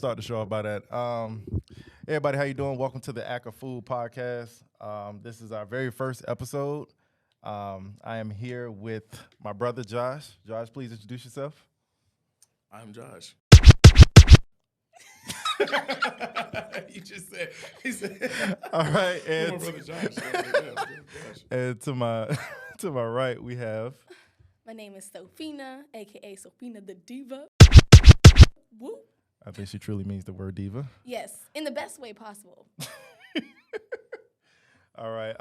start the show off by that. Everybody, how you doing? Welcome to the Act of Food podcast. This is our very first episode. I am here with my brother, Josh. Josh, please introduce yourself. I'm Josh. You just said. He said. All right, My and brother Josh. Josh. and to my right, we have. My name is Sophina, a.k.a. Sophina the Diva. Woo. I think she truly means the word diva. Yes, in the best way possible. All right.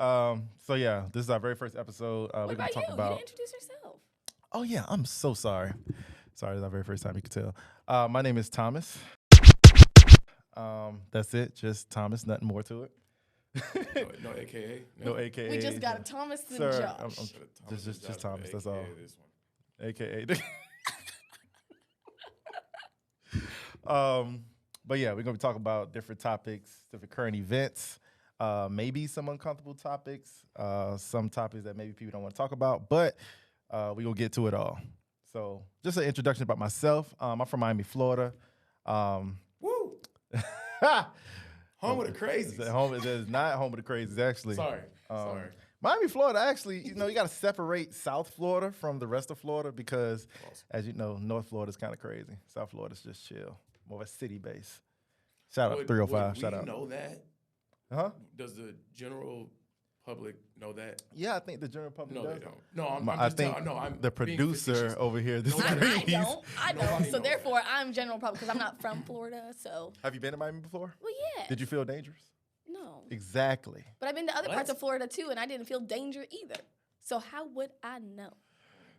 So yeah, this is our very first episode. What We're gonna about talk you? about. You didn't introduce yourself. Oh yeah, I'm so sorry. Sorry, it's our very first time. You could tell. My name is Thomas. That's it. Just Thomas. Nothing more to it. No AKA. No AKA. We just got a Thomas and Sir, Josh. Just Thomas. That's all. This one. AKA. But yeah, we're gonna be talking about different topics, different current events, maybe some uncomfortable topics, some topics that maybe people don't want to talk about, but we gonna get to it all. So just an introduction about myself. I'm from Miami, Florida. Woo! Home of the crazies. It is not home of the crazies, actually. Sorry. Miami, Florida, actually, you got to separate South Florida from the rest of Florida because, as you know, North Florida is kind of crazy. South Florida is just chill, more of a city base. Shout out 305. Shout out. Do we know that? Huh? Does the general public know that? Yeah, I think the general public No, does. they don't. No, I'm I just think telling. No, I'm the being producer facetious. over here. This No, is I crazy. don't. Nobody So knows therefore, I'm general public because I'm not from Florida. So, Have you been to Miami before? well, yeah. Did you feel dangerous? No. Exactly. But I've been to other What? parts of Florida too, and I didn't feel danger either. So how would I know?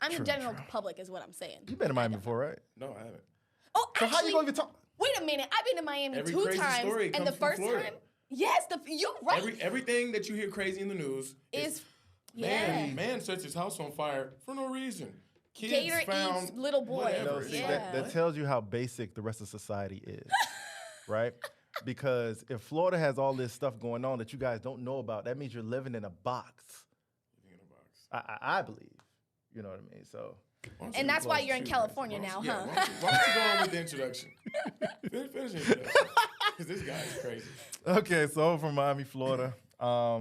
I'm True, the general true. public, is what I'm saying. You've been to Miami before, right? No, I haven't. Oh, So actually, how you gonna even talk? wait a minute. I've been to Miami Every 2 crazy times, story and the comes from first Florida. time, yes, you're right. Everything that you hear crazy in the news is yeah. man sets his house on fire for no reason. Kids Gator found eats little boy. whatever. No, see, Yeah. that tells you how basic the rest of society is, right? Because if Florida has all this stuff going on that you guys don't know about, that means you're living in a box. Living in a box. I believe. You know what I mean? So Why don't And you- that's why you're in shoot, California why now, don't you- huh? yeah, why don't you go on with the introduction? Finish the introduction. Because this guy is crazy. okay, so I'm from Miami, Florida. I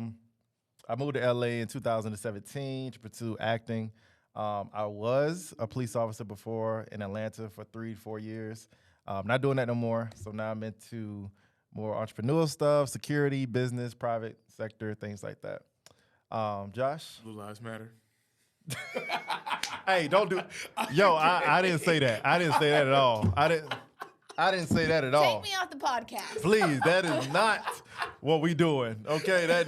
moved to LA in 2017 to pursue acting. I was a police officer before in Atlanta for 3 to 4 years. Not doing that no more. So now I'm into more entrepreneurial stuff, security, business, private sector, things like that. Josh? Blue Lives Matter. Hey, don't do. Yo, I didn't say that. I didn't say that at all. I didn't say that at all. Take me off the podcast. Please, that is not what we doing. Okay, I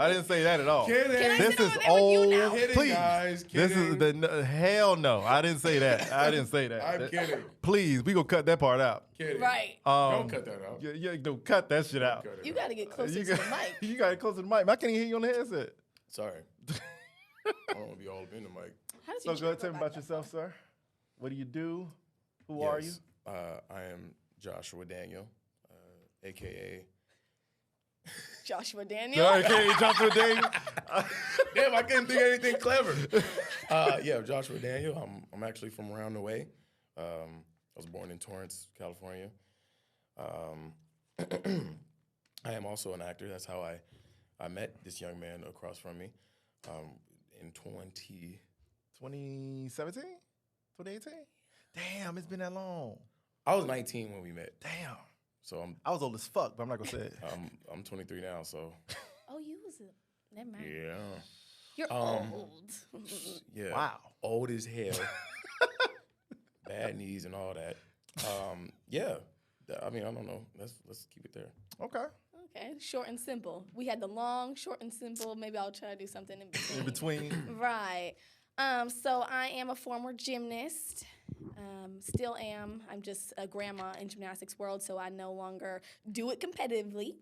didn't say that at all. Kidding. Can I This sit is over there with you old. now? Kidding, Please, guys. this is Kidding. the hell no. I didn't say that. I didn't say that. I'm kidding. Please, we gonna cut that part out. Kidding. Right. Don't cut that out. Yeah, don't cut that shit out. Cut it You out. got to get closer You to the got, mic. you got it closer to the mic. I can't even hear you on the headset. Sorry. I don't want to be all up in the mic. How does So your go ahead, chair tell me go about back yourself, sir. What do you do? Who are you? Yes, I am Joshua Daniel, a.k.a. up? Joshua Daniel. Okay, Joshua Daniel. Damn, I couldn't think of anything clever. Yeah, Joshua Daniel. I'm actually from around the way. I was born in Torrance, California. I am also an actor. That's how I met this young man across from me in 2017? 2018? Damn, it's been that long. I was 19 when we met. Damn. So I was old as fuck, but I'm not gonna say it. I'm 23 now, so Oh, you was a. Never mind. yeah. You're Um, old. Yeah. Wow. Old as hell. Bad knees and all that. Yeah. I mean, I don't know. Let's keep it there. Okay. Okay, short and simple. We had the long, short and simple. Maybe I'll try to do something in between. In between. Right. So I am a former gymnast. Still am. I'm just a grandma in gymnastics world, so I no longer do it competitively.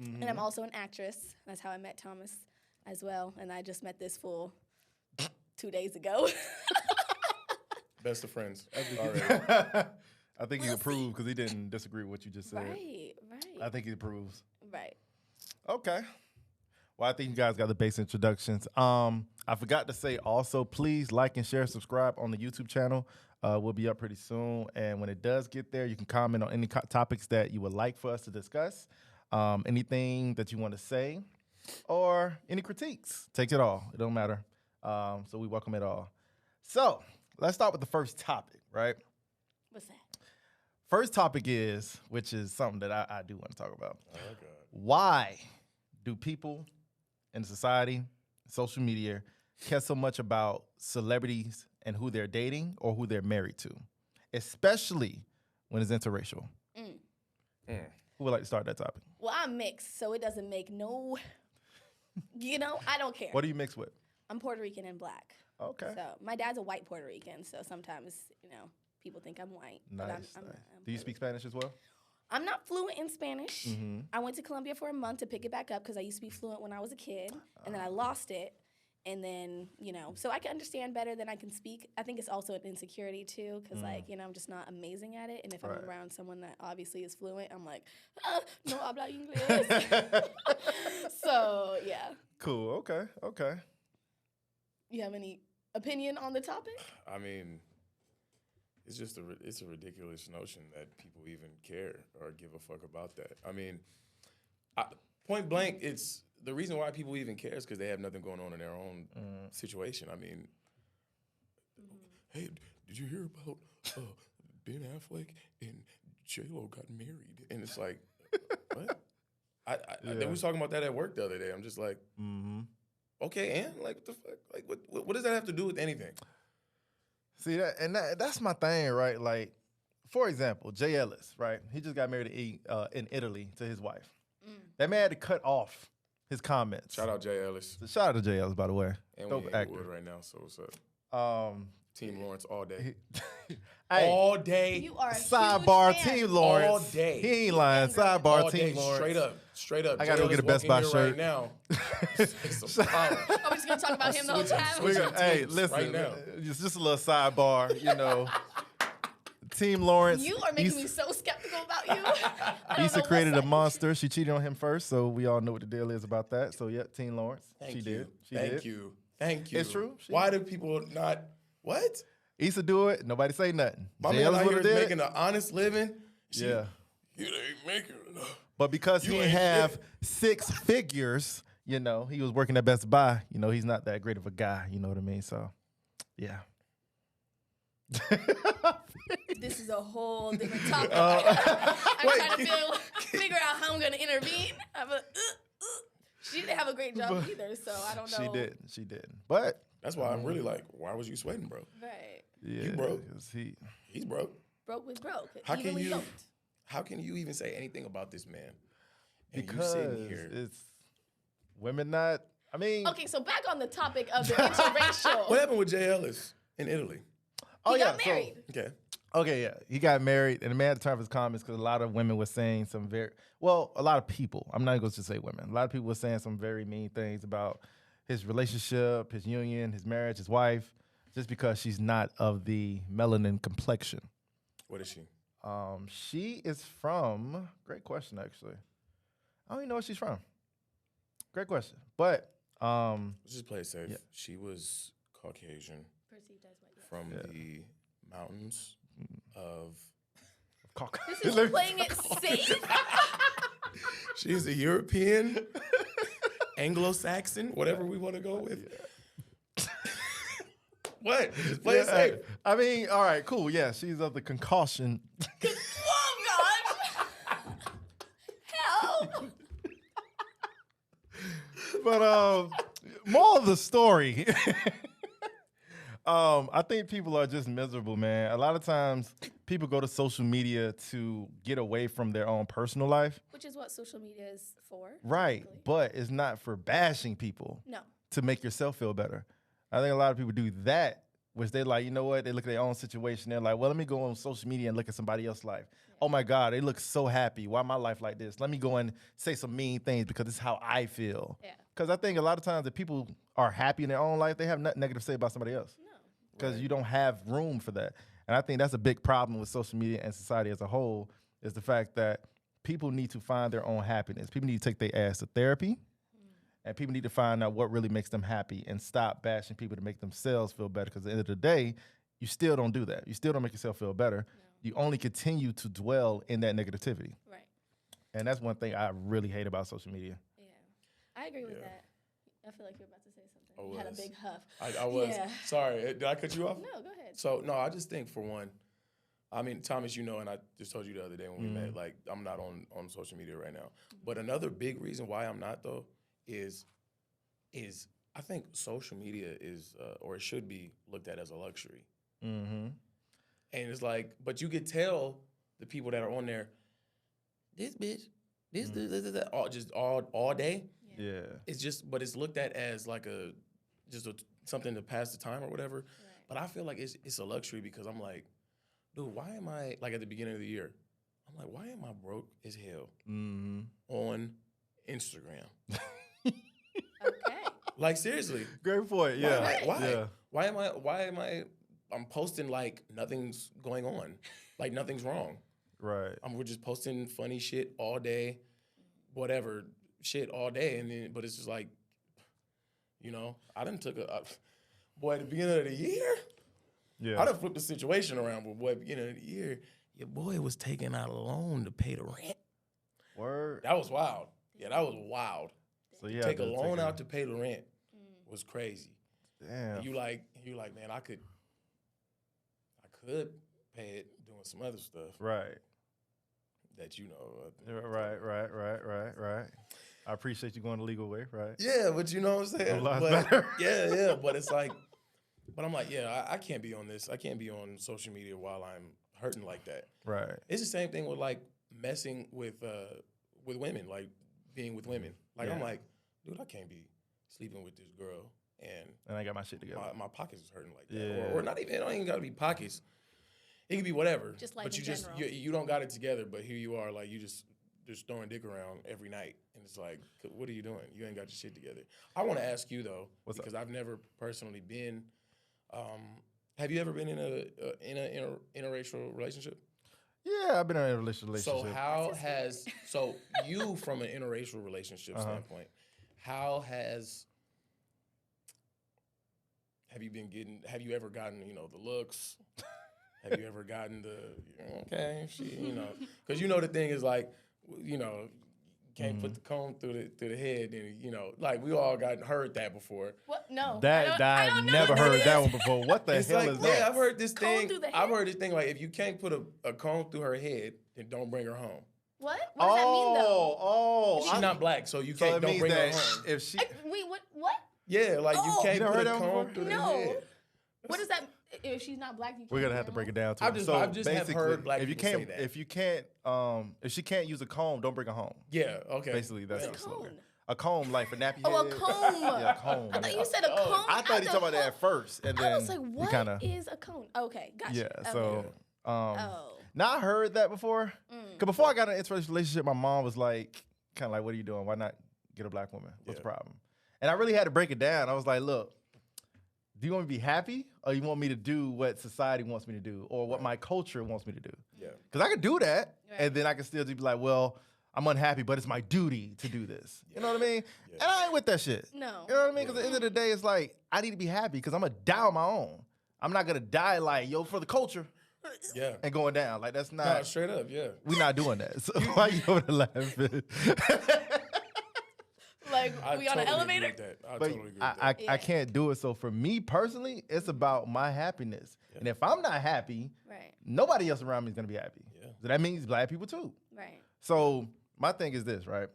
Mm-hmm. And I'm also an actress. That's how I met Thomas as well. And I just met this fool 2 days ago. Best of friends. I think he approved because he didn't disagree with what you just said. Right. I think he approves. Right. Okay. Well, I think you guys got the base introductions. I forgot to say also, please like and share, subscribe on the YouTube channel. We'll be up pretty soon. And when it does get there, you can comment on any topics that you would like for us to discuss, anything that you want to say, or any critiques. Take it all. It don't matter. So we welcome it all. So let's start with the first topic, right? What's that? First topic is, which is something that I do want to talk about. Oh, God. Why do people in society, social media, care so much about celebrities and who they're dating or who they're married to, especially when it's interracial? Who would like to start that topic? Well, I'm mixed, so it doesn't make no, I don't care. What do you mix with? I'm Puerto Rican and black. Okay. So my dad's a white Puerto Rican, so sometimes, people think I'm white. But Nice. I'm Do you Puerto speak Spanish as well? I'm not fluent in Spanish. Mm-hmm. I went to Colombia for a month to pick it back up because I used to be fluent when I was a kid, and then I lost it. And then, so I can understand better than I can speak. I think it's also an insecurity too, because I'm just not amazing at it. And if Right. I'm around someone that obviously is fluent, I'm like, no habla inglés. So, yeah. Cool. Okay. You have any opinion on the topic? I mean, it's just it's a ridiculous notion that people even care or give a fuck about that. I mean, point blank, it's the reason why people even care is because they have nothing going on in their own situation. I mean, hey, did you hear about Ben Affleck and J-Lo got married? And it's like, what? They was talking about that at work the other day. I'm just like, okay, and like, what the fuck? Like, what does that have to do with anything? See, that's my thing, right? Like, for example, Jay Ellis, right? He just got married in Italy to his wife. That man had to cut off his comments. Shout out Jay Ellis. So shout out to Jay Ellis, by the way. And Dope we in actor. Inglewood right now, so what's up? Team Lawrence all day. Hey, all day. You are a sidebar huge fan. Team Lawrence. All day. He ain't lying. Sidebar all day, Team Lawrence. Straight up. I gotta go get a Best Buy shirt right now. It's a problem. Are we just going to talk about him the whole time? Hey, teams listen. right now. Just a little sidebar, Team Lawrence. You are making me so skeptical about you. I don't Issa know created a what's monster. She cheated on him first, so we all know what the deal is about that. So, yep, Team Lawrence. She did. Thank you. It's true. Why do people not? What? Issa do it. Nobody say nothing. My Jay man Ellis out here would've is did. making an honest living. Yeah. You ain't making enough. But because he You didn't ain't have shit. 6 figures, he was working at Best Buy. He's not that great of a guy. You know what I mean? So, yeah. This is a whole different topic. I'm trying to figure out how I'm going to intervene. She didn't have a great job either, so I don't know. She did. But That's why I'm really like, why was you sweating, bro? Right. yeah, You broke. 'cause He's broke. Broke with broke. How even can when you? don't. How can you even say anything about this man? And because you sitting here. it's women not. I mean, Okay, so back on the topic of the interracial. What happened with Jay Ellis in Italy? He got married. Okay. Okay, yeah, he got married, and the man had to turn off his comments because a lot of women were saying some a lot of people. I'm not going to say women. A lot of people were saying some very mean things about his relationship, his union, his marriage, his wife, just because she's not of the melanin complexion. What is she? She is from. Great question, actually. I don't even know where she's from. Great question, but Let's just play it safe. Yeah. She was Caucasian Perceived as white, yes. from the mountains of. This is playing it safe. She is a European, Anglo-Saxon, whatever we want to go with. What? Just play it safe. I mean, all right, cool. Yeah, she's of the concussion. Oh God! Help! But more of the story. I think people are just miserable, man. A lot of times people go to social media to get away from their own personal life. Which is what social media is for. Right. technically. But it's not for bashing people No. to make yourself feel better. I think a lot of people do that, which they like, you know what? They look at their own situation. They're like, well, let me go on social media and look at somebody else's life. Oh my God, they look so happy. Why my life like this? Let me go and say some mean things because this is how I feel. Yeah. Because I think a lot of times if people are happy in their own life, they have nothing negative to say about somebody else. No. Because you don't have room for that. And I think that's a big problem with social media and society as a whole is the fact that people need to find their own happiness. People need to take their ass to therapy And people need to find out what really makes them happy and stop bashing people to make themselves feel better. Because at the end of the day, you still don't do that. You still don't make yourself feel better. No. You only continue to dwell in that negativity. Right. And that's one thing I really hate about social media. Yeah. I agree with Yeah. that. I feel like you're about to say something. I You had a was. big huff. I was. Yeah. Sorry, did I cut you off? No, go ahead. So, no, I just think, for one, I mean, Thomas, you know, and I just told you the other day when we met, like, I'm not on social media right now. But another big reason why I'm not, though, is I think social media is, or it should be, looked at as a luxury. Mm-hmm. And it's like, but you could tell the people that are on there, this bitch, this, all day. Yeah. It's just, but it's looked at as like something to pass the time or whatever. Right. But I feel like it's a luxury because I'm like, dude, why am I, like at the beginning of the year, I'm like, why am I broke as hell on Instagram? Okay. Like, seriously. Great point. Yeah. Why? Yeah. Why am I, I'm posting like nothing's going on. Like nothing's wrong. Right. We're just posting funny shit all day, whatever shit all day. And then, but it's just like, you know, I done took boy, at the beginning of the year, Yeah. I done flipped the situation around. But boy, at the beginning of the year, your boy was taking out a loan to pay the rent. Word. That was wild. Yeah, that was wild. So yeah. Take a loan out to pay the rent was crazy. Damn. You like, man, I could pay it doing some other stuff Right. that you know. Right. I appreciate you going the legal way, right? Yeah, but you know what I'm saying? A lot But- better. yeah, but it's like, but I'm like, yeah, I can't be on this. I can't be on social media while I'm hurting like that. Right. It's the same thing with like messing with women, like being with women. Like I'm Yeah. like, dude, I can't be sleeping with this girl and I got my shit together. my pockets is hurting like that. Yeah. Or not even, it don't even gotta be pockets. It can be whatever. Just life but in you general. you don't got it together, but here you are, like you just throwing dick around every night. And it's like, what are you doing? You ain't got your shit together. I want to ask you though, What's because I've never personally been, have you ever been in a interracial relationship? Yeah, I've been in a relationship. So how That's has, so you from an interracial relationship standpoint, how have you ever gotten, you know, the looks? Have you ever gotten okay, you know, because you know the thing is like, you know, can't put the comb through the head, and you know, like we all heard that before. What? No. That I I've don't know never what heard is. that one before. What the It's hell like, is that? yeah, I've heard this Comb thing. through the I've head? heard this thing like if you can't put a comb through her head, then don't bring her home. What? What does that mean though? She's not black, so you So can't it don't means bring her that home. if she, Wait, what? Yeah, like you Oh. can't You never put heard a that comb before? through the No. head. What does that? If she's not black, you can't. we're gonna bring have to her break home? it down to I her. just- So I just have basically, heard black if you people say can't, that. if she can't use a comb, don't bring her home. Yeah, okay. Basically, that's Yeah. the slogan. Cone. A comb, like for nappy Oh, a head. comb. Yeah, a comb. I thought yeah. you said a Oh, cone. I thought he talking about that at first, and then I was like, what kinda, is a cone? Okay, gotcha. yeah. Okay. So, Oh. now I heard that before. Cause before I got in an interracial relationship, my mom was like, kind of like, "What are you doing? Why not get a black woman? What's the problem?" And I really had to break it down. I was like, "Look, do you want me to be happy, or you want me to do what society wants me to do, or what my culture wants me to do? Yeah. Because I could do that, Right. and then I can still just be like, well, I'm unhappy, but it's my duty to do this. You know what I mean? Yeah. And I ain't with that shit. No. You know what I mean? Because at the end of the day, it's like, I need to be happy because I'm going to die on my own. I'm not going to die like, yo, for the culture Yeah. and going down. Like, that's No, not, straight up, yeah. we're not doing that. So why you over there laughing? Like I we on an totally elevator. agree with that. I But totally agree with that. I Yeah. can't do it. So for me personally, it's about my happiness. And if I'm not happy, Right. nobody else around me is going to be happy. Yeah. So that means black people too. Right. So my thing is this, right?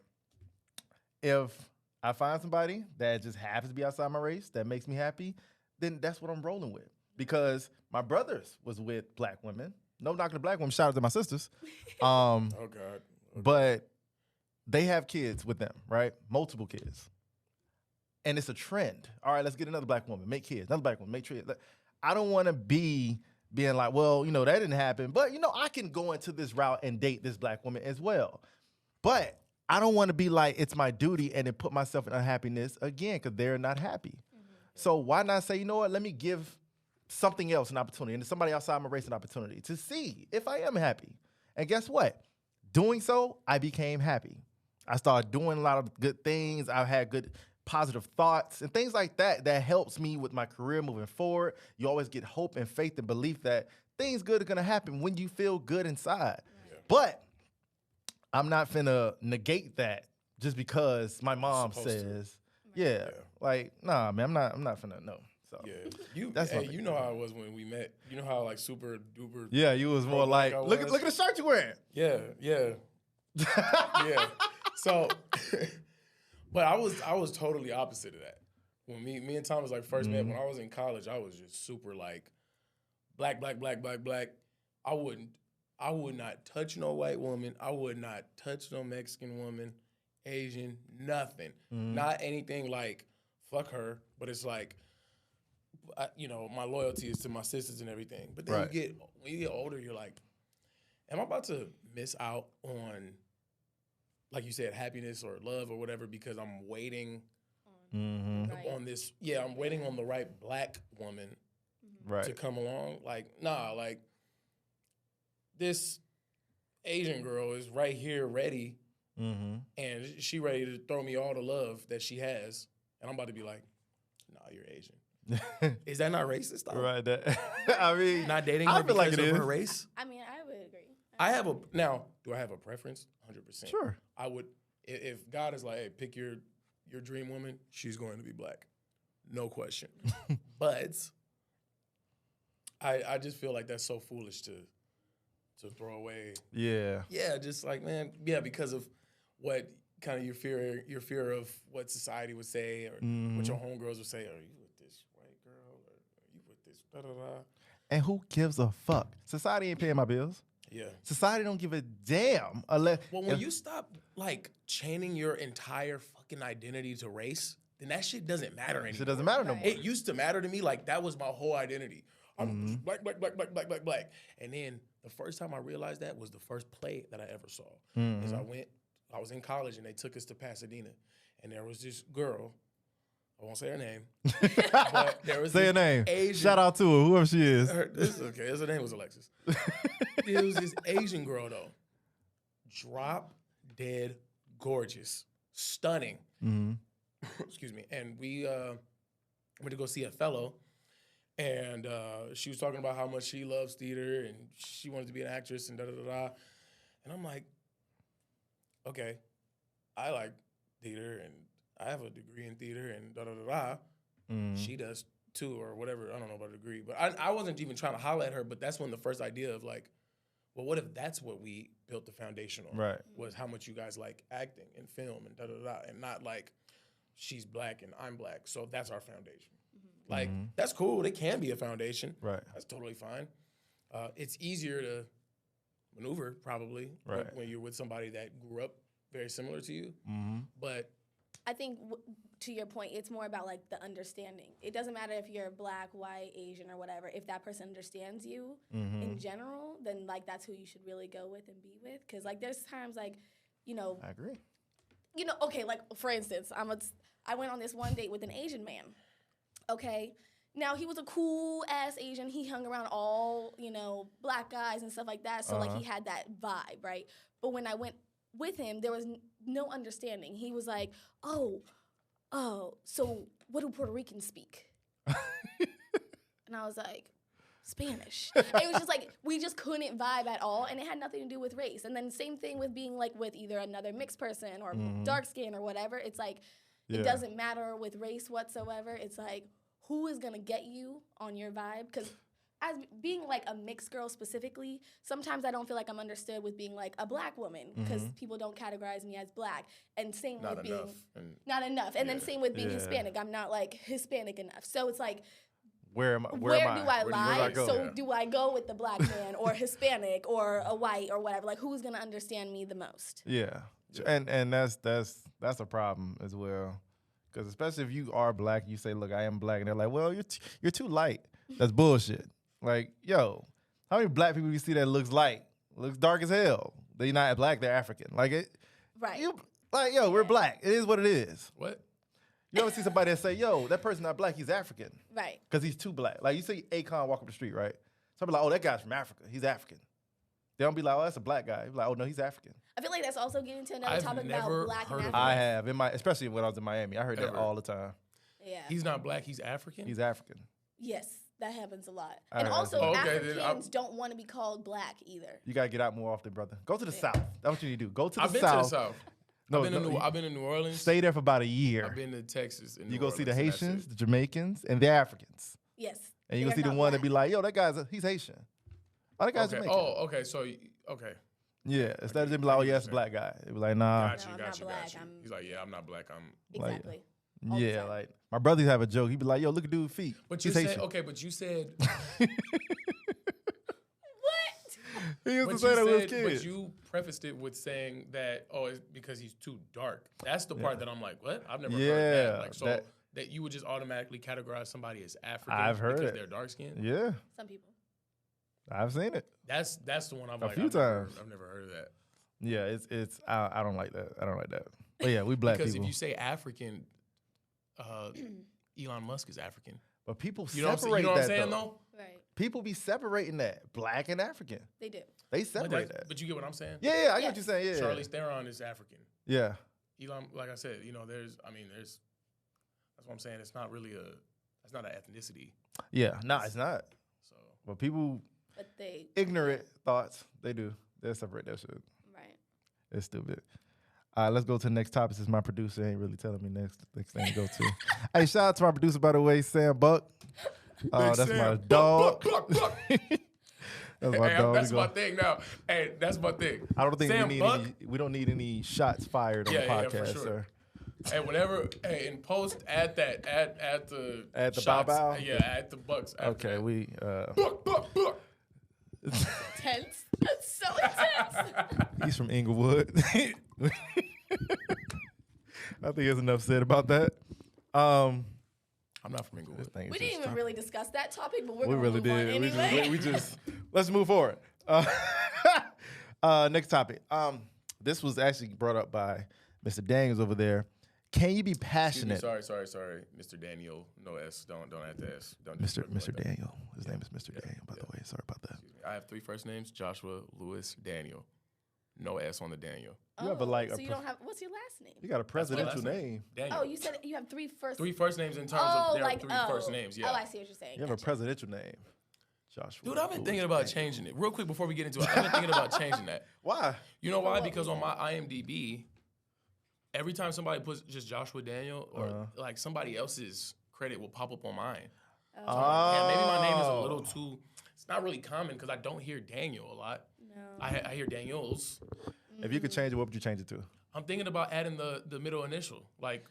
If I find somebody that just happens to be outside my race that makes me happy, then that's what I'm rolling with. Because my brothers was with black women. No knocking to black women. Shout out to my sisters. Oh God. But they have kids with them, right? Multiple kids. And it's a trend. All right, let's get another black woman, make kids, another black woman, make kids. I don't want to be being like, well, you know, that didn't happen. But, you know, I can go into this route and date this black woman as well. But I don't want to be like, it's my duty and then put myself in unhappiness again because they're not happy. So why not say, you know what, let me give something else an opportunity and somebody outside my race an opportunity to see if I am happy. And guess what? Doing so, I became happy. I started doing a lot of good things. I've had good positive thoughts and things like that that helps me with my career moving forward. You always get hope and faith and belief that things good are going to happen when you feel good inside. Yeah. But I'm not finna negate that just because my mom Supposed to. says, yeah, like, nah, man, I'm not finna know. So Yeah, That's my you know how it was when we met. You know how like super duper. yeah, you was more like, I look was. at the shirt you wearing. Yeah, yeah. So, but I was totally opposite of that. When me and Thomas like first met, when I was in college, I was just super like black. I would not touch no white woman. I would not touch no Mexican woman, Asian, nothing. Not anything like fuck her, but it's like, my loyalty is to my sisters and everything. But then when you get older, you're like, am I about to miss out on, like you said, happiness or love or whatever because I'm waiting on this? Yeah, I'm waiting on the right black woman to come along. Like, nah, like this Asian girl is right here ready, and she ready to throw me all the love that she has, and I'm about to be like, nah, you're Asian. Is that not racist, though? Right. I mean, not dating I her feel like because it of is. her race? I mean, I would agree. Do I have a preference? 100%. Sure. I would, if God is like, hey, pick your dream woman, she's going to be black. No question. But I just feel like that's so foolish to throw away. Yeah. Yeah, just like, man, yeah, because of what kind of your fear of what society would say or what your homegirls would say. Are you with this white girl? Or are you with this da-da-da? And who gives a fuck? Society ain't paying my bills. Yeah. Society don't give a damn. Unless, Well, when you stop, like, chaining your entire fucking identity to race, then that shit doesn't matter anymore. It doesn't matter no more. It used to matter to me. Like, that was my whole identity. I'm black. And then the first time I realized that was the first play that I ever saw. Is I was in college, and they took us to Pasadena. And there was this girl. I won't say her name. But there was Say her name. Asian, Shout out to her, whoever she is. this is okay. Her name was Alexis. It was this Asian girl, though. Drop dead gorgeous. Stunning. Excuse me. And we went to go see Othello. And she was talking about how much she loves theater and she wanted to be an actress and da-da-da-da. And I'm like, okay, I like theater and I have a degree in theater and da-da-da-da. She does too or whatever. I don't know about a degree. But I wasn't even trying to holler at her, but that's when the first idea of like, well, what if that's what we built the foundation on? Right. Was how much you guys like acting and film and da-da-da-da. And not like she's black and I'm black, so that's our foundation. Like, that's cool. It can be a foundation. Right. That's totally fine. It's easier to maneuver, probably, when you're with somebody that grew up very similar to you. But I think, to your point, it's more about, like, the understanding. It doesn't matter if you're black, white, Asian, or whatever. If that person understands you in general, then, like, that's who you should really go with and be with. Because, like, there's times, like, I agree. Okay, like, for instance, I went on this one date with an Asian man. Okay, now he was a cool ass Asian. He hung around all, black guys and stuff like that. So like he had that vibe, right? But when I went with him, there was no understanding. He was like, oh, so what do Puerto Ricans speak? And I was like, Spanish. It was just like, we just couldn't vibe at all. And it had nothing to do with race. And then same thing with being like with either another mixed person or dark skin or whatever. It's like, it doesn't matter with race whatsoever. It's like, who is going to get you on your vibe? Because as being like a mixed girl specifically, sometimes I don't feel like I'm understood with being like a black woman because people don't categorize me as black. And same with being not enough. And then same with being Hispanic. I'm not like Hispanic enough. So it's like, where do I lie? Go? Do I go with the black man or Hispanic or a white or whatever? Like, who's going to understand me the most? Yeah. And that's a problem as well, because especially if you are black, you say, "Look, I am black," and they're like, "Well, you're too light." That's bullshit. Like, yo, how many black people you see that looks dark as hell? They're not black, they're African. Like it, right? We're black. It is what it is. What? You ever see somebody that say, "Yo, that person not black, he's African," right? Because he's too black. Like you see Akon walk up the street, right? Somebody like, "Oh, that guy's from Africa. He's African." They don't be like, oh, that's a black guy. Be like, oh no, he's African. I feel like that's also getting to another I've topic never about black and heard of African. I have especially when I was in Miami. I heard that Ever. all the time. Yeah. He's not black. He's African. He's African. Yes, that happens a lot. I And heard also, that. Oh, okay, then Africans don't want to be called black either. You gotta get out more often, brother. Go to the South. That's what you need to do. Go to the I've been South. to the South. No, I've been to New Orleans. Stay there for about a year. I've been to Texas. And You New go see the Orleans, and Haitians, that's the Jamaicans, and the Africans. Yes. And you they go see are the not one that black. be like, yo, that guy's he's Haitian. Oh, that guy's it. Okay. Jamaican. Oh, okay. So, okay. Yeah. Instead of them be like, oh, yeah, it's a black guy. It be like, nah. Got you, I'm got not you, black, got you. I'm- He's like, yeah, I'm not black. I'm. Like- Exactly. All the Yeah, time. like my brothers have a joke. He'd be like, yo, look at dude's feet. But you He's said Haitian. okay. But you said. What? He used But to say that with his But kids. you prefaced it with saying that it's because he's too dark. That's the part that I'm like, what? I've never heard Yeah, that. Like, so that you would just automatically categorize somebody as African I've heard because it. they're dark skinned. Yeah, Some people. I've seen it. That's the one I'm A like, few I've never- times. I've never heard of that. Yeah, it's I don't like that. I don't like that. But yeah, we black Because people. if you say African, Elon Musk is African. But people You know what I'm saying? separate You know what I'm that saying though. though? Right. People be separating that black and African. They do. They But, separate that. but you get what I'm saying? Yeah, I get what Yes. you're saying. Yeah, Charlize Theron is African. yeah. Elon, like I said, there's that's what I'm saying. It's not really it's not an ethnicity. Yeah, nah, it's not. So But people But they. ignorant thoughts, they do. They separate that shit. Right. It's stupid. All right, let's go to the next topic since my producer ain't really telling me next thing to go to. Hey, shout out to my producer, by the way, Sam Buck. Oh, that's my dog. Buck. That's my Hey, dog. that's We my go- thing now. Hey, that's my thing. I don't think Sam we need Buck? we don't need any shots fired on the Yeah, podcast, for sure. sir. Hey, whenever, in post, add that, add the Add the shots. bow bow? Yeah, add the bucks. After Okay, that. we Buck. Tense. That's so intense. he's from Inglewood. I think there's enough said about that. I'm not from Inglewood. This thing is We just didn't even really discuss that topic, but we're We gonna really move on did. anyway. We just let's move forward. Next topic. This was actually brought up by Mr. Daniels over there. Can you be Excuse me, passionate, sorry, Mr. Daniel. No S. Don't add the S. Don't Mr. disrespect me like Mr. that. Daniel? His name is Mr. Daniel, by the way. Sorry about that. Excuse me. I have 3 first names: Joshua, Lewis, Daniel. No S on the Daniel. You have a, like, so a you prof- don't have. What's your last name? You got a presidential last name. name. Daniel. Oh, you said you have 3 first. 3 first names in terms Oh, of there like are 3 first names. Yeah. Oh, I see what you're saying. You have a Gotcha. presidential name, Joshua. Dude, I've been Lewis thinking about Daniel. changing it. Real quick before we get into it, I've been thinking about changing that. Why? You know why? what Because on reason? my IMDb, every time somebody puts just Joshua Daniel or like somebody else's credit will pop up on mine. Oh, Yeah, maybe my name is a little too. It's not really common because I don't hear Daniel a lot. no. I hear Daniels. If you could change it, what would you change it to? I'm thinking about adding the middle initial, like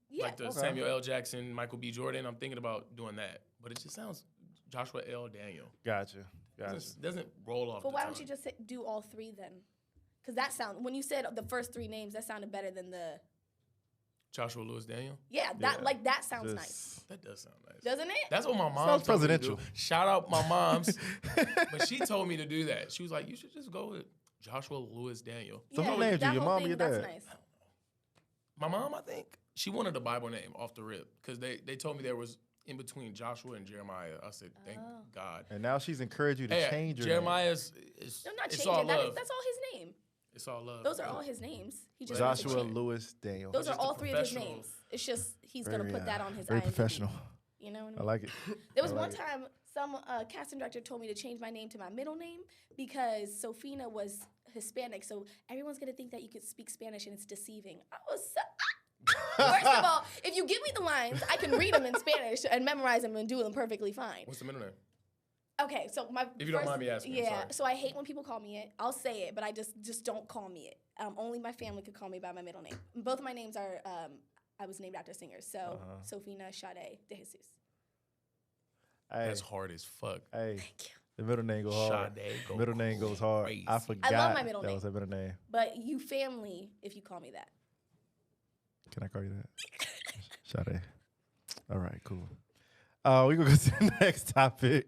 Yeah. the Okay. Samuel L. Jackson, Michael B. Jordan. I'm thinking about doing that, but it just sounds Joshua L. Daniel. Gotcha. Doesn't roll off. But the why tongue. don't you just do all 3 then? Because that sound when you said the first 3 names, that sounded better than the. Joshua Lewis Daniel? Yeah, that Yeah. like that sounds Just- nice, That does sound nice. doesn't it? That's what my mom Sounds told me to presidential. do. Shout out my moms. But she told me to do that. She was like, you should just go with Joshua Lewis Daniel. So who named you? that Your whole mom or thing, your that's dad? nice. My mom, I think, she wanted a Bible name off the rip because they told me there was in between Joshua and Jeremiah. I said, thank Oh. God. And now she's encouraged you to Hey, change your Jeremiah's is No, not it's change all it. love. That's all his name. It's all love. Those are all his names. He name. just wants to Joshua change. Lewis Daniel. Those are Just a all 3 of his professional- names. It's just he's gonna Very, put that on his very IMDb. professional. You know what I mean? I like it. There was I one like it. time some casting director told me to change my name to my middle name because Sophina was Hispanic, so everyone's gonna think that you could speak Spanish and it's deceiving. I was so. First of all, if you give me the lines, I can read them in Spanish and memorize them and do them perfectly fine. What's the middle name? Okay, so my If you don't mind me asking, I'm yeah. sorry. So I hate when people call me it. I'll say it, but I just don't call me it. Only my family could call me by my middle name. Both of my names are I was named after singers. So Sophina Sade de Jesus. Hey, That's hard as fuck. hey, Thank you. the middle name goes hard. Sade go Middle name goes hard. crazy. I forgot my middle that name. was her middle name. But you family if you call me that. Can I call you that? Sade. All right, cool. We gonna go to the next topic.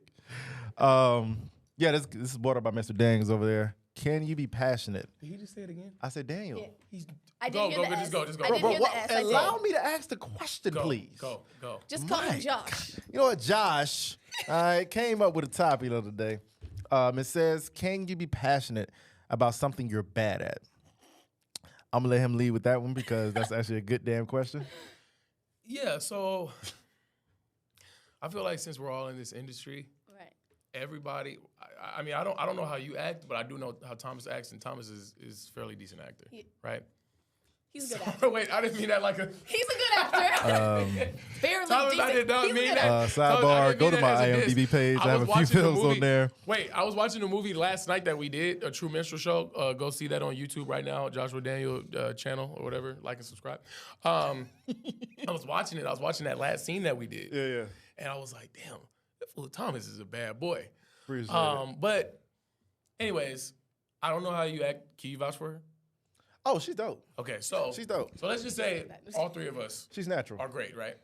Yeah, this is brought up by Mr. Daniels over there. Can you be passionate? Did he just say it again? I said Daniel. Yeah. He's I go, didn't hear go, the go, S. just go. I Bro, didn't bro, hear what, the S. I allow did. me to ask the question, go, please. Go. Just call him Mike. Josh. You know what, Josh? I came up with a topic the other day. It says, can you be passionate about something you're bad at? I'm going to let him lead with that one because that's actually a good damn question. Yeah, so I feel like since we're all in this industry, Right. everybody. I mean, I don't know how you act, but I do know how Thomas acts, and Thomas is fairly decent actor, right? He's a good actor. Wait, I didn't mean that like a. He's a good actor. Fairly Thomas, decent. I did not He's a mean good that. actor. Sidebar, go to my IMDb page. I have a few watching the films movie- on there. Wait, I was watching the movie last night that we did, a True Minstrel Show. Go see that on YouTube right now, Joshua Daniel channel or whatever. Like and subscribe. I was watching it. I was watching that last scene that we did. Yeah. And I was like, damn, that fool Thomas is a bad boy. Appreciate it. But anyways, I don't know how you act. Can you vouch for her? Oh, she's dope. Okay, so She's dope. So let's just say all three of us She's natural. are great, right?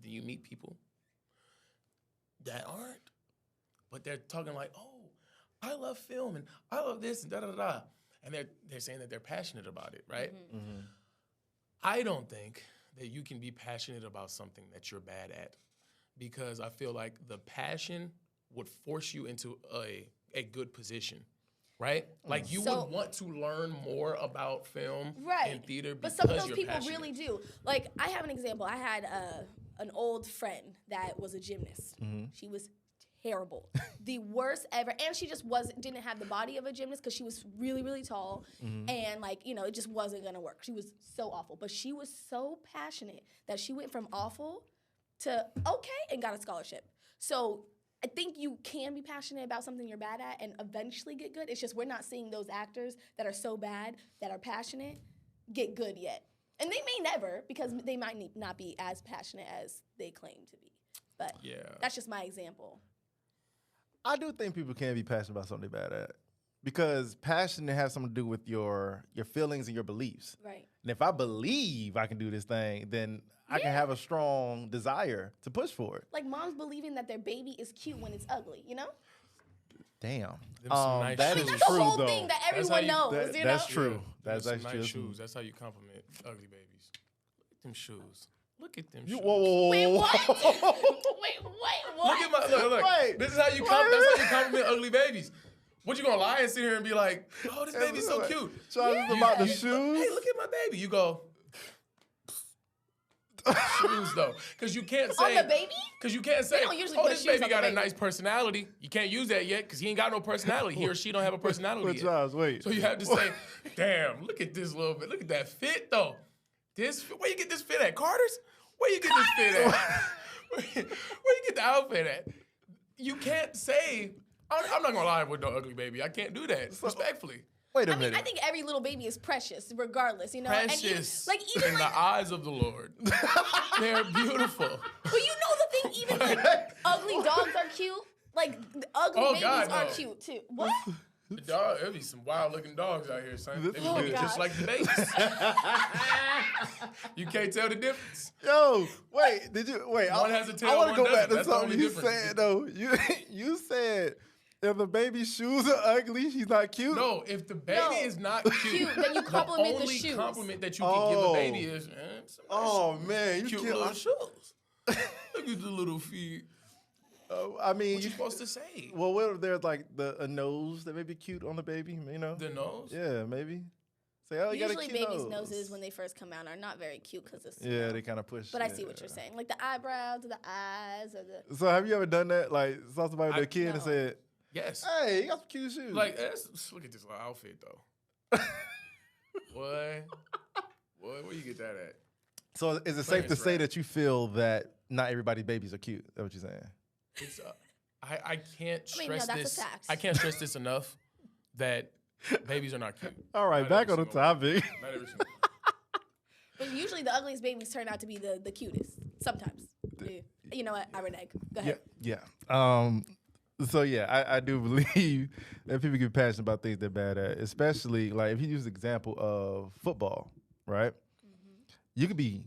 Then you meet people that aren't, but they're talking like, oh, I love film and I love this and da-da-da-da. And they're saying that they're passionate about it, right? Mm-hmm. I don't think that you can be passionate about something that you're bad at because I feel like the passion would force you into a good position. Right? Like you would want to learn more about film and theater because but some of those you're people passionate. really do. Like I have an example. I had an old friend that was a gymnast. She was terrible, the worst ever, and she just didn't have the body of a gymnast because she was really, really tall, and like it just wasn't gonna work. She was so awful, but she was so passionate that she went from awful to okay and got a scholarship. So I think you can be passionate about something you're bad at and eventually get good. It's just we're not seeing those actors that are so bad that are passionate get good yet. And they may never because they might not be as passionate as they claim to be. But that's just my example. I do think people can be passionate about something they're bad at because passion has something to do with your feelings and your beliefs. Right. And if I believe I can do this thing, then I can have a strong desire to push for it. Like moms believing that their baby is cute when it's ugly, you know? Damn. Nice That shoes. is That's true, the whole though. thing that That's how everyone you- knows, you know? That's true. Yeah, That's some actually nice true. shoes. That's how you compliment ugly babies. Look at them shoes. Look at them You, shoes. whoa. Wait, what? Wait, what? Look at my look. Wait. This is how you that's how you compliment ugly babies. What you gonna lie and sit here and be like, oh, this baby's so cute. Charles, about the shoes. Hey, look at my baby. You go. Shoes though, because you can't say On the baby? Because you can't say, They don't usually oh, put this shoes baby on the got a baby. nice personality. You can't use that yet because he ain't got no personality. He or she don't have a personality But yet. Charles, wait. So you have to say, damn, look at this little bit. Look at that fit though. Where you get this fit at? Carter's? Where you get this fit at? Where you get the outfit at? You can't say, I'm not gonna lie with no ugly baby. I can't do that respectfully. Wait a I mean, minute. I think every little baby is precious, regardless, you know? Precious And even in the eyes of the Lord. They're beautiful. but you know the thing, even like ugly dogs are cute. Like ugly Oh, babies God, are no. cute too. What? The dog, there'll be some wild looking dogs out here, son. They be Oh, looking God. just like the babies. You can't tell the difference. Yo, wait, wait. One has a tail, I want to one go back doesn't. to That's the something only you difference. said, though. You said if the baby's shoes are ugly, she's not cute. No, if the baby No. is not cute, Then you compliment the the only shoes. compliment that you can give a baby is, some Oh, nice man. You cute kill little shoes. Look at the little feet. I mean, What you supposed to say? well, what if there's like a nose that may be cute on the baby, you know? The nose? Yeah, maybe. Say, oh, you got a Usually cute babies' nose. noses when they first come out are not very cute because it's Yeah, they kind of push. But I see what you're saying, like the eyebrows or the eyes or the. So have you ever done that? Like saw somebody with a kid and No. said, Yes. "Hey, you got some cute shoes." Like, look at this little outfit, though. Boy, where you get that at? so is it safe to Clarence say Rap. that you feel that not everybody's babies are cute? Is that what you're saying? It's, I can't I mean, no, stress that's a this. fact. I can't stress this enough that babies are not cute. All right, Not back on every the single one. topic. Not every single But usually the ugliest babies turn out to be the cutest. Sometimes. You know what? I renege. Go Yeah, ahead. yeah. So yeah, I do believe that people get passionate about things they're bad at, especially like if you use the example of football, right? You could be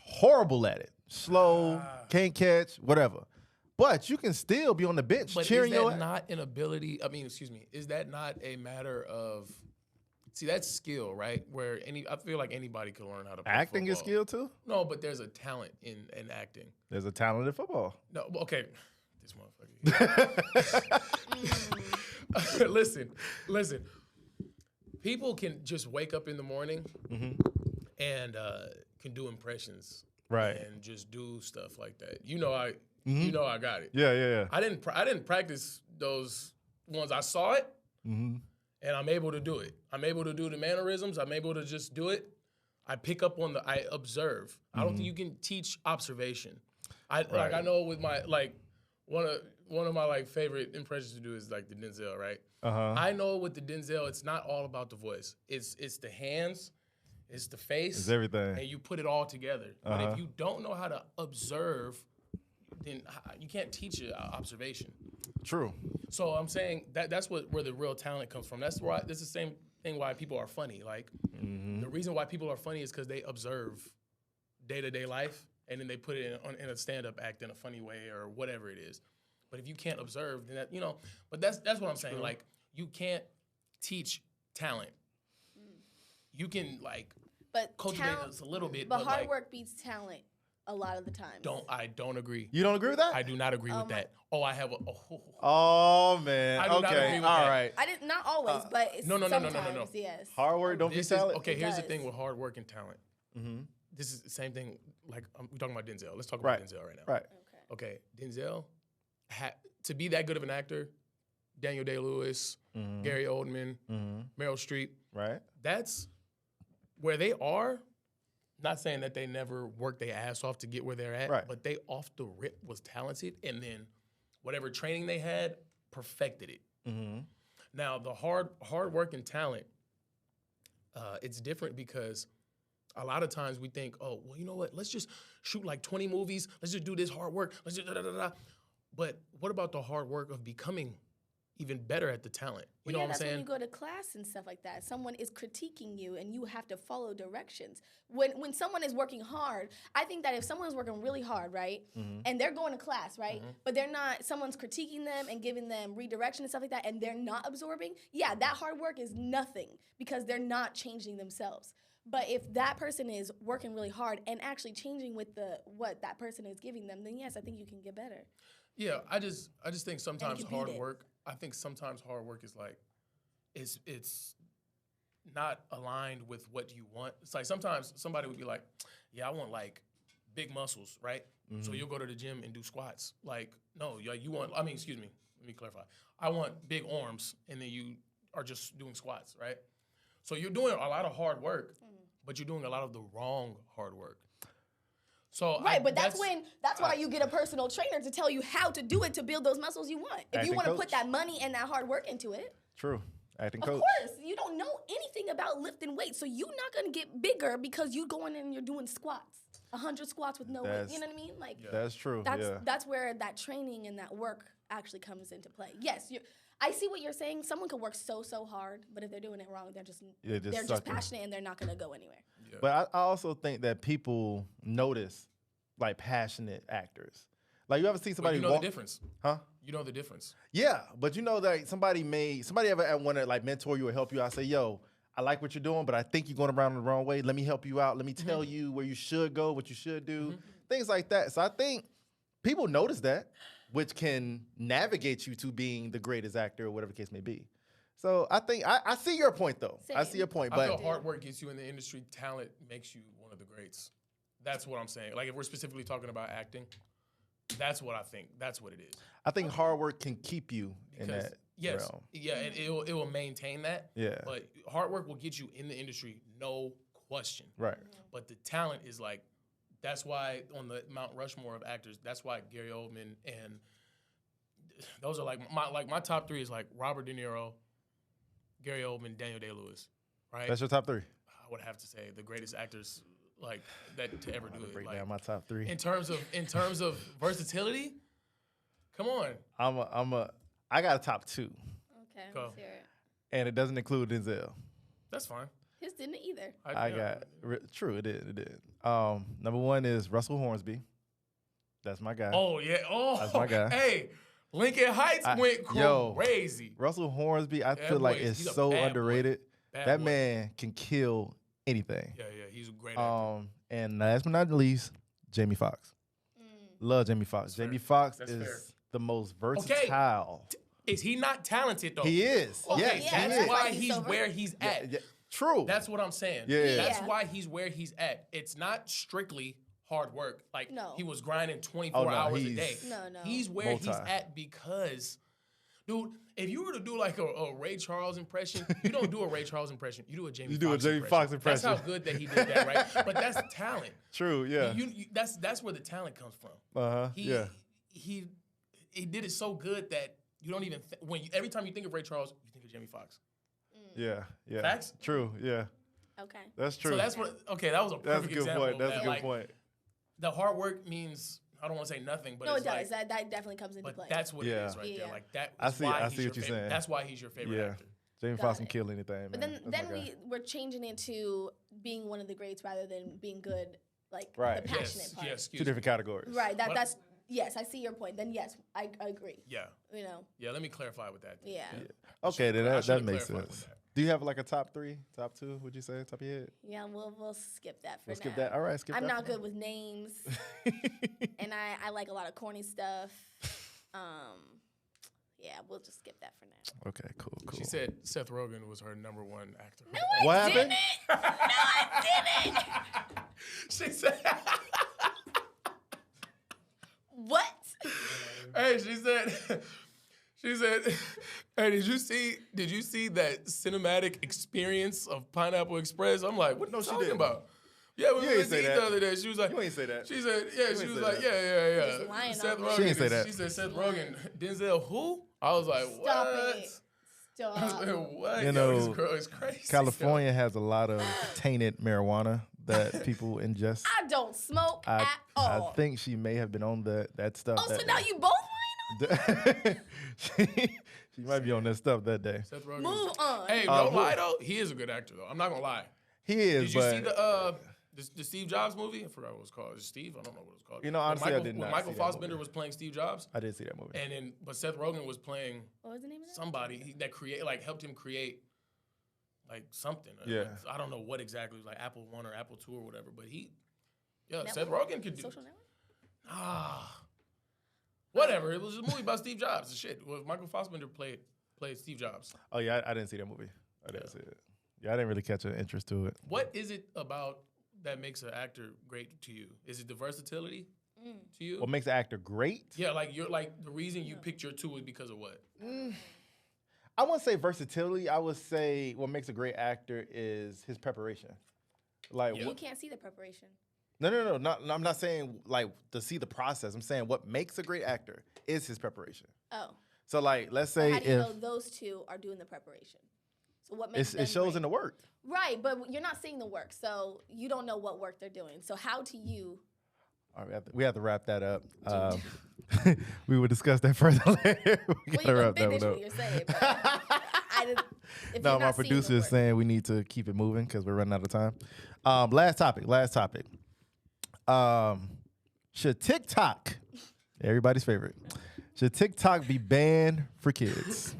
horrible at it, slow, can't catch, whatever, but you can still be on the bench But cheering is that your. not an ability? I mean, excuse me. Is that not a matter of? See, that's skill, right? Where I feel like anybody could learn how to play Acting is football. skill too. No, but there's a talent in acting. There's a talent in football. No, okay. this motherfucker. Listen. People can just wake up in the morning and can do impressions, Right. and just do stuff like that. You know, I got it. Yeah. I didn't practice those ones. I saw it, and I'm able to do it. I'm able to do the mannerisms. I'm able to just do it. I pick up on I observe. I don't think you can teach observation. I know with my one of my favorite impressions to do is like the Denzel, right? I know with the Denzel, it's not all about the voice. It's the hands, it's the face, It's everything, and you put it all together. But if you don't know how to observe, then you can't teach observation. True. So I'm saying that's where the real talent comes from. That's why this is the same thing why people are funny. Like the reason why people are funny is because they observe day-to-day life, and then they put it in a stand-up act in a funny way or whatever it is. But if you can't observe, then But that's what I'm saying. True. Like you can't teach talent. You can cultivate this a little bit, but hard work beats talent a lot of the time. I don't agree. You don't agree with that? I do not agree with that. Oh, I have a. Oh man. I do not agree with that. All right. I didn't. Not always, but it's No. sometimes, yes. Hard work don't beat talent. Okay, here's the thing with hard work and talent. This is the same thing. Like we're talking about Denzel. Let's talk about Denzel right now. Right. Okay, Denzel. To be that good of an actor, Daniel Day-Lewis, Gary Oldman, Meryl Streep, right? That's where they are. Not saying that they never worked their ass off to get where they're at, but they off the rip was talented, and then whatever training they had, perfected it. Now, the hard work and talent, it's different because a lot of times we think, oh, well, you know what? Let's just shoot like 20 movies. Let's just do this hard work. Let's just da-da-da-da. But what about the hard work of becoming even better at the talent? You know what I'm saying? When you go to class and stuff like that, someone is critiquing you and you have to follow directions. When someone is working hard, I think that if someone's working really hard, right, and they're going to class, right, but they're not, someone's critiquing them and giving them redirection and stuff like that, and they're not absorbing, yeah, that hard work is nothing because they're not changing themselves. But if that person is working really hard and actually changing with what that person is giving them, then yes, I think you can get better. Yeah, I just think sometimes hard work. I think sometimes hard work is like, it's not aligned with what you want. It's like sometimes somebody would be like, yeah, I want like big muscles, right? So you'll go to the gym and do squats. Like, no, you want. I mean, excuse me. Let me clarify. I want big arms, and then you are just doing squats, right? So you're doing a lot of hard work, but you're doing a lot of the wrong hard work. So but that's why you get a personal trainer to tell you how to do it to build those muscles you want. If you want to put that money and that hard work into it. True. Acting coach. Of course, you don't know anything about lifting weights, so you're not gonna get bigger because you going in and you're doing squats, 100 squats with no weight. You know what I mean? Like that's true. That's where that training and that work actually comes into play. Yes, I see what you're saying. Someone can work so hard, but if they're doing it wrong, they're just passionate and they're not gonna go anywhere. Yeah. But I also think that people notice like passionate actors. Like you ever see somebody? But you know the difference, huh? You know the difference. Yeah, but you know that somebody ever want to like mentor you or help you out. Say, yo, I like what you're doing, but I think you're going around the wrong way. Let me help you out. Let me tell you where you should go, what you should do, things like that. So I think people notice that, which can navigate you to being the greatest actor or whatever the case may be. So I think I see your point though. Same. I see your point. I feel hard work gets you in the industry. Talent makes you one of the greats. That's what I'm saying. Like if we're specifically talking about acting, that's what I think. That's what it is. I think hard work can keep you in that realm. Yeah, and it will maintain that. Yeah. But hard work will get you in the industry, no question. Right. But the talent is like, that's why on the Mount Rushmore of actors, that's why Gary Oldman and those are like my top three is like Robert De Niro, Gary Oldman, Daniel Day-Lewis, right? That's your top three? I would have to say the greatest actors like that to ever do it. Break like, down my top three. In terms of versatility, come on. I got a top two. Okay, let's hear it. And it doesn't include Denzel. That's fine. His didn't either. True, it did. Number one is Russell Hornsby. That's my guy. Oh yeah. Oh, that's my guy. Hey, Lincoln Heights went crazy. Russell Hornsby, I feel like is so underrated. That boy. Man can kill anything. Yeah, he's a great actor. And last but not least, Jamie Foxx. Love Jamie Foxx. Jamie Foxx is the most versatile. Is he not talented though? He is. Okay, Yes, yeah, he that's is. why he's he's so where he's at. Yeah, true. That's what I'm saying. Yeah. That's Yeah. why he's where he's at. It's not strictly hard work. Like No. he was grinding 24 Oh, no, hours a he's- day. No. He's where he's Multi. at because, dude, if you were to do like a Ray Charles impression, you don't do a Ray Charles impression. You do a Jamie You do a Foxx Jamie impression. Foxx impression. That's how good that he did that, right? But that's talent. True. Yeah. That's where the talent comes from. Yeah. He did it so good that you don't even every time you think of Ray Charles, you think of Jamie Foxx. Yeah. Yeah. Facts? True. Yeah. Okay. That's true. So that's what. Okay, that was a That's a perfect good example. point. of That's that. a good Like, point. The hard work means I don't want to say nothing, but No, it's it does. like, That definitely comes into but play. that's what Yeah. it is right there. Yeah. Like that. I is see- why I he's see your what you're favorite- saying. That's why he's your favorite Yeah. actor. Jamie Got Foxx can it. kill anything, man. But then That's my guy. we're changing it to being one of the greats rather than being good, like Right. the passionate part. Yeah, Two excuse me. different categories. Right. What? That's yes. I see your point. Then yes, I agree. Yeah. You know. Yeah, let me clarify with that. Yeah. Okay, then I that should've makes clarified sense. with that. Do you have like a top 3, top 2? Would you say top of your head? Yeah. We'll skip that for Let's now. skip that. All right, skip I'm that. not good with names, and I like a lot of corny stuff. Yeah, we'll just skip that for now. Okay, cool. She said Seth Rogen was her #1 actor. No, I What didn't. happened? No, I didn't. She said. What? Hey, she said, hey, did you see that cinematic experience of Pineapple Express? I'm like, what are you she talking didn't. about? Yeah, we You went ain't to say eat that. the other day. She was like, You ain't say that. She said, yeah, You she ain't was say like, that. yeah. Just lying Seth on me. Rogen. She ain't say that. She said Seth Rogen. Denzel who? I was like, what? Stop it. I was Stop. like, what? You Yo, know, this girl is crazy. California has a lot of tainted marijuana that people ingest. I don't smoke at I all. think she may have been on that stuff. Oh, so that now day. you both lying on me? she might be on that stuff that day. Seth Rogen. Move on. Hey, don't lie though. He is a good actor though. I'm not gonna lie. He is, Did you but see the Steve Jobs movie? I forgot what it was called. Is it Steve? I don't know what it was called. You know, When honestly, I Michael, did when not Michael see that Fassbender movie. was playing Steve Jobs, I did see that movie. but Seth Rogen was playing What was the name of that? somebody that helped him create like something. Yeah. I don't know what exactly. It was like Apple 1 or Apple 2 or whatever. But Network? Seth Rogen could do. Social Network? Whatever. It was a movie about Steve Jobs. Shit. Well, Michael Fassbender played Steve Jobs. Oh yeah, I didn't see that movie. I didn't see it. Yeah, I didn't really catch an interest to it. What is it about that makes an actor great to you? Is it the versatility to you? What makes an actor great? Yeah, like you're like the reason you picked your 2 is because of what? I wouldn't say versatility. I would say what makes a great actor is his preparation. Like, Yeah. You can't see the preparation. no. I'm not saying like to see the process. I'm saying what makes a great actor is his preparation. Oh. So like, let's So say how do you if know those two are doing the preparation? So what makes them it shows great? in the work. Right, but you're not seeing the work, so you don't know what work they're doing. So how do you? All right, we have to wrap that up. We will discuss that further later. we Well, you gotta can wrap that finish one what up. you're saying. But I didn't, if No, you're my not seeing the producer is work. saying we need to keep it moving because we're running out of time. Last topic. Should TikTok, everybody's favorite, should TikTok be banned for kids?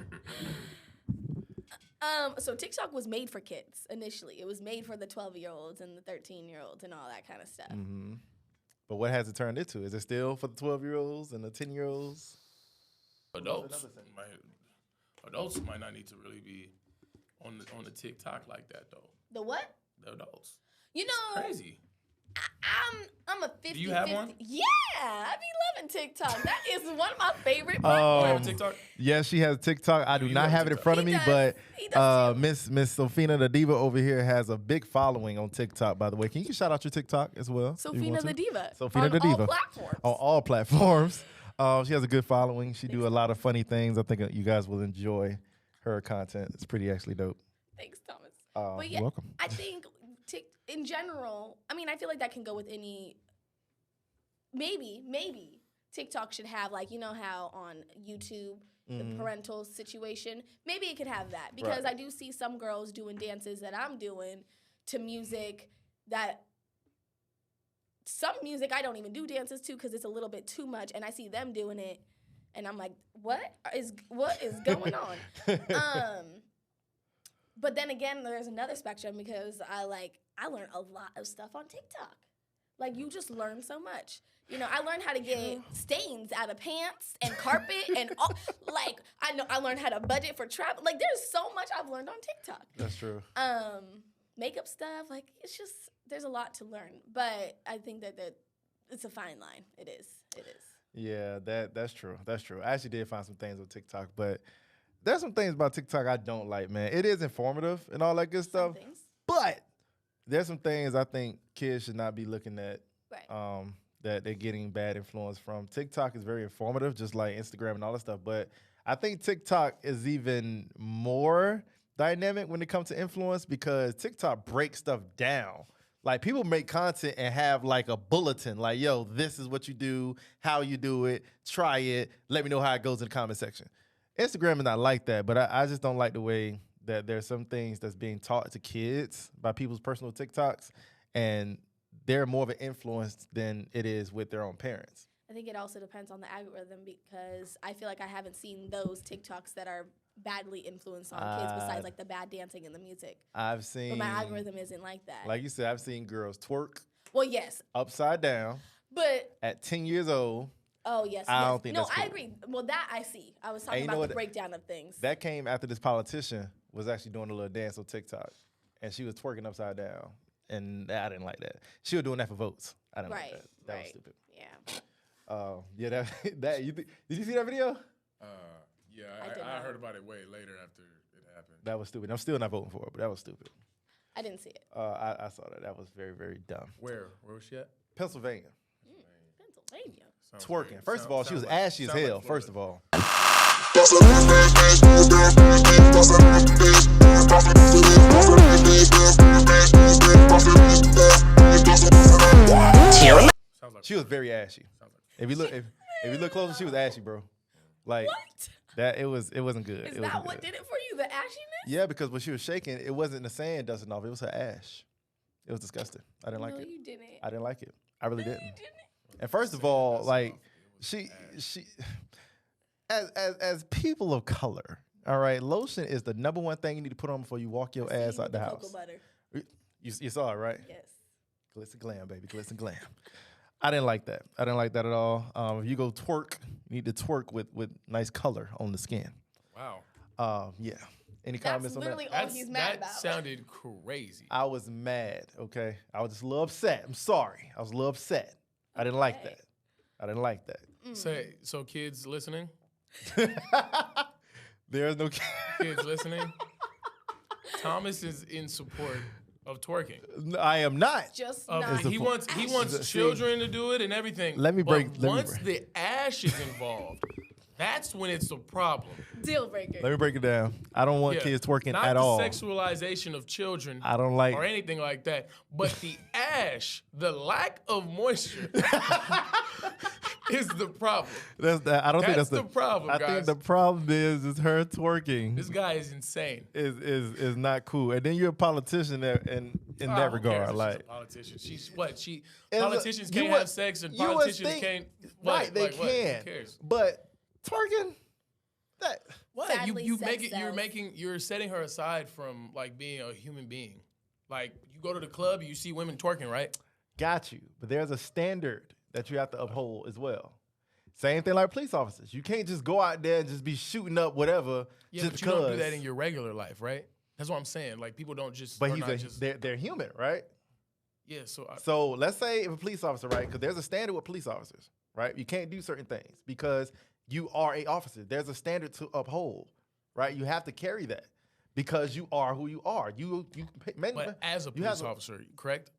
So TikTok was made for kids initially. It was made for the 12-year-olds and the 13-year-olds and all that kind of stuff. Mm-hmm. But what has it turned into? Is it still for the 12-year-olds and the 10-year-olds? Adults might not need to really be on the TikTok like that though. The what? The adults. You know, Crazy. I'm a 50. Do you have one? Yeah, I be loving TikTok. That is one of my favorite You platforms. have a TikTok? Yes, she has TikTok. I do you not have have it in TikTok. front of He me, does. but He does too. Miss Sophina the Diva over here has a big following on TikTok, by the way. Can you shout out your TikTok as well? if you Sophina want the to? Diva. Sophina on the Diva. all platforms. On all platforms. She has a good following. She do a lot of funny things. I think you guys will enjoy her content. It's pretty actually dope. Thanks, Thomas. But yeah, You're welcome. I think in general, I mean, I feel like that can go with any. Maybe TikTok should have, like, you know how on YouTube the parental situation. Maybe it could have that because Right. I do see some girls doing dances that I'm doing to music that. Some music I don't even do dances to because it's a little bit too much, and I see them doing it, and I'm like, what is going on? But then again, there's another spectrum because I learn a lot of stuff on TikTok. Like, you just learn so much. You know, I learned how to get stains out of pants and carpet and all, like, I learned how to budget for travel. Like, there's so much I've learned on TikTok. That's true. Makeup stuff, like, it's just, there's a lot to learn. But I think that it's a fine line. It is. Yeah, that's true. That's true. I actually did find some things on TikTok, but there's some things about TikTok I don't like, man. It is informative and all that good stuff, but there's some things I think kids should not be looking at. Right. That they're getting bad influence from. TikTok is very informative, just like Instagram and all that stuff. But I think TikTok is even more dynamic when it comes to influence because TikTok breaks stuff down. Like, people make content and have like a bulletin, like, yo, this is what you do, how you do it, try it, let me know how it goes in the comment section. Instagram is not like that, but I just don't like the way that there's some things that's being taught to kids by people's personal TikToks, and they're more of an influence than it is with their own parents. I think it also depends on the algorithm because I feel like I haven't seen those TikToks that are badly influenced on kids besides like the bad dancing and the music. I've seen. But my algorithm isn't like that. Like you said, I've seen girls twerk. Well, yes. Upside down. But. At 10 years old. Oh, yes. I don't think that's cool. I agree. Well, that I see. I was talking about the breakdown of things. That came after this politician was actually doing a little dance on TikTok. And she was twerking upside down. And I didn't like that. She was doing that for votes. I didn't like that. That was stupid. Yeah. Did you see that video? Yeah, I heard about it way later after it happened. That was stupid. I'm still not voting for it, but that was stupid. I didn't see it. I saw that. That was very, very dumb. Where was she at? Pennsylvania. Pennsylvania. Twerking. First of all, she was ashy as hell, first of all. She was very ashy. If you look closer, she was ashy, bro. Like what? That it wasn't good. Is that what did it for you? The ashiness? Yeah, because when she was shaking, it wasn't the sand dusting off. It was her ash. It was disgusting. I didn't like it. No, you didn't. I didn't like it. I really didn't. You didn't. And first of all, like she as people of color, all right, lotion is the number one thing you need to put on before you walk your ass out the house. Cocoa butter. You saw it, right? Yes. Glitz and glam, baby. Glitz and glam. I didn't like that. I didn't like that at all. If you go twerk, you need to twerk with nice color on the skin. Wow. Yeah. Any comments on that? That's literally all he's mad about. That sounded crazy. I was mad, okay? I was just a little upset. I'm sorry. I was a little upset. I didn't like that. I didn't like that. So kids listening? There's no kids listening. Thomas is in support of twerking. No, I am not. Just he wants children to do it and everything. Once the ash is involved, that's when it's a problem. Deal breaker. Let me break it down. I don't want kids twerking at all. Not the sexualization of children. I don't like or anything like that. But the ash, the lack of moisture, is the problem. I don't think that's the problem. I think the problem is her twerking. This guy is insane. Is not cool. And then you're a politician in that regard. Like she's a politician. She's what? Politicians can't have sex and politicians can't. Right, they can. Who cares? But twerking. That what you're setting her aside from like being a human being. Like you go to the club, you see women twerking, right? Got you. But there's a standard that you have to uphold as well. Same thing like police officers. You can't just go out there and just be shooting up whatever. Yeah, just but because. You don't do that in your regular life, right? That's what I'm saying. Like people don't just. But they're human, right? Yeah. So let's say if a police officer, right? Because there's a standard with police officers, right? You can't do certain things because you are an officer. There's a standard to uphold, right? You have to carry that because you are who you are. But as a police officer, correct?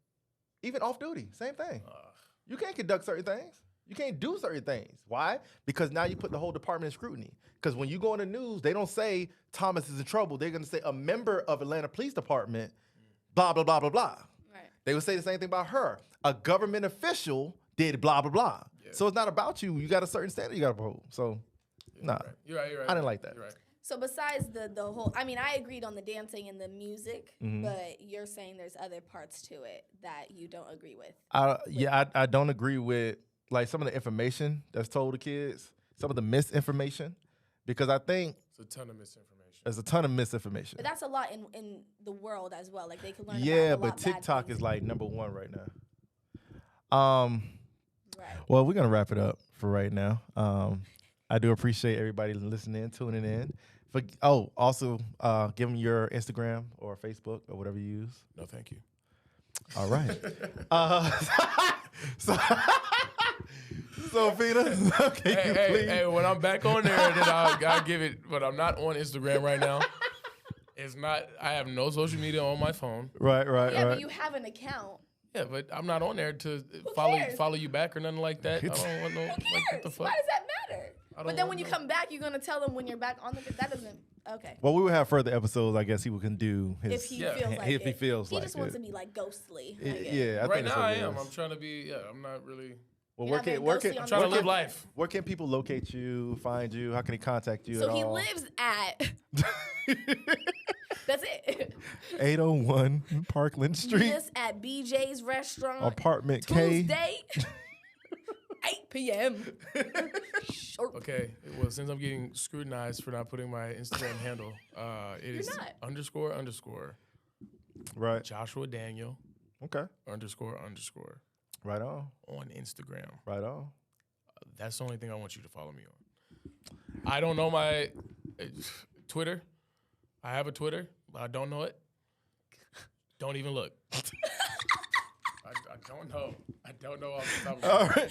Even off duty, same thing. You can't conduct certain things. You can't do certain things. Why? Because now you put the whole department in scrutiny. Because when you go in the news, they don't say Thomas is in trouble. They're going to say a member of Atlanta Police Department, blah, blah, blah, blah, blah. Right. They would say the same thing about her. A government official did blah, blah, blah. Yeah. So it's not about you. You got a certain standard you got to uphold. So, nah. You're right. I didn't like that. You're right. So besides the whole, I mean, I agreed on the dancing and the music, but you're saying there's other parts to it that you don't agree with. I don't agree with like some of the information that's told to kids, some of the misinformation, because I think it's a ton of misinformation. There's a ton of misinformation. But that's a lot in the world as well. Like they can learn. Yeah, about a but lot TikTok bad is like number one right now. Right. Right. Well, we're gonna wrap it up for right now. I do appreciate everybody listening, tuning in. Also, give them your Instagram or Facebook or whatever you use. No, thank you. All right. Sophina, Hey, when I'm back on there, then I'll give it. But I'm not on Instagram right now. It's not. I have no social media on my phone. Right. Yeah, but you have an account. Yeah, but I'm not on there to cares? follow you back or nothing like that. I don't want no. Who Like, cares? what the fuck? Why does that matter? I don't But then want when you no- come back, you're gonna tell them when you're back on the. That doesn't. Okay. Well, we will have further episodes. I guess he can do his. If he Yeah. feels like If it. he feels he like just wants it. to be like ghostly. I Yeah, get it. yeah. I Right think that's now, what I it am. is. I'm trying to be. Yeah, I'm not really. Well, You're not very ghostly on I'm trying to the live podcast. life. where can people locate you, find you? How can they contact you So at he all? lives at. That's it. 801 Parkland Meet Street, us at BJ's Restaurant. apartment K. Tuesday, 8 p.m. Sharp. Okay. Well, since I'm getting scrutinized for not putting my Instagram handle, it is not. __ Right. Joshua Daniel Okay. __ Right on. on Instagram. Right on. That's the only thing I want you to follow me on. I don't know my Twitter. I have a Twitter. I don't know it. Don't even look. I don't know. I don't know off the top of my All head. right.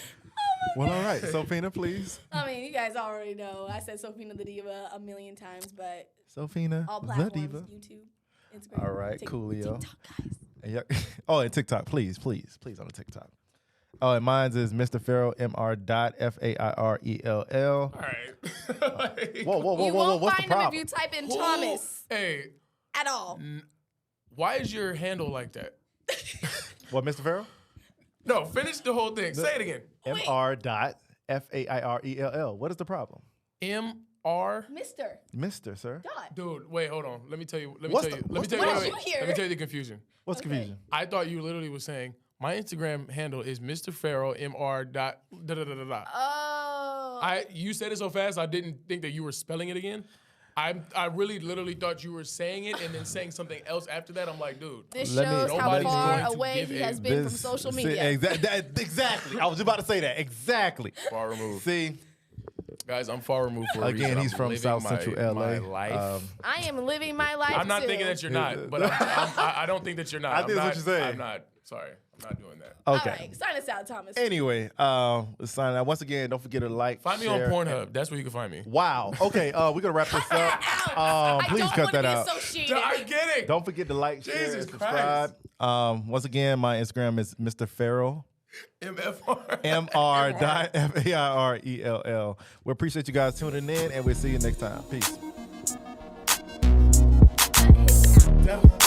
Well, all right. Sophina, please. I mean, you guys already know. I said Sophina the Diva a million times, but Sophina, all the platforms, diva. YouTube, Instagram. All right, coolio. TikTok, guys. And oh, and TikTok, please on the TikTok. Oh, and mine's is Mr. Farrell, MR.FAIRELL. All right. Whoa, You won't what's the find him if problem? you type in Thomas Hey, at all. why is your handle like that? What, Mr. Farrell? No, finish the whole thing. Say it again. Wait. MR.FAIRELL. What is the problem? MR. Mr. Sir. Dot. Dude, wait, hold on. Let me tell you. Let me What's tell you. the- Let me what's tell the you. problem? Wait, What did you hear? Let me tell you the confusion. What's Okay. confusion? I thought you literally was saying my Instagram handle is Mr. Farrell MR. Da da da da da. Oh. You said it so fast, I didn't think that you were spelling it again. I really literally thought you were saying it and then saying something else after that. I'm like, dude. This Let me- shows how Nobody's far going to away give he a- has been from social media. Exactly. I was about to say that. Exactly. Far removed. See, Guys, I'm far removed for a again, reason. he's I'm from living South my- Central LA. my life. I am living my life. I'm not too. thinking that you're not, but I don't think that you're not. I think I'm that's not, what you're saying. I'm not. Sorry, I'm not doing that. okay. All right, sign us out, Thomas. Anyway, sign out. Once again, don't forget to like, Find me share, on Pornhub. That's where you can find me. Wow. Okay, we're gonna wrap this up. I Please don't cut want to that be out. associated. I get it. Don't forget to like, share, Jesus and subscribe. Once again, my Instagram is Mr. Farrell. MFR. MR.FAIRELL. We appreciate you guys tuning in, and we'll see you next time. Peace. Hit me out.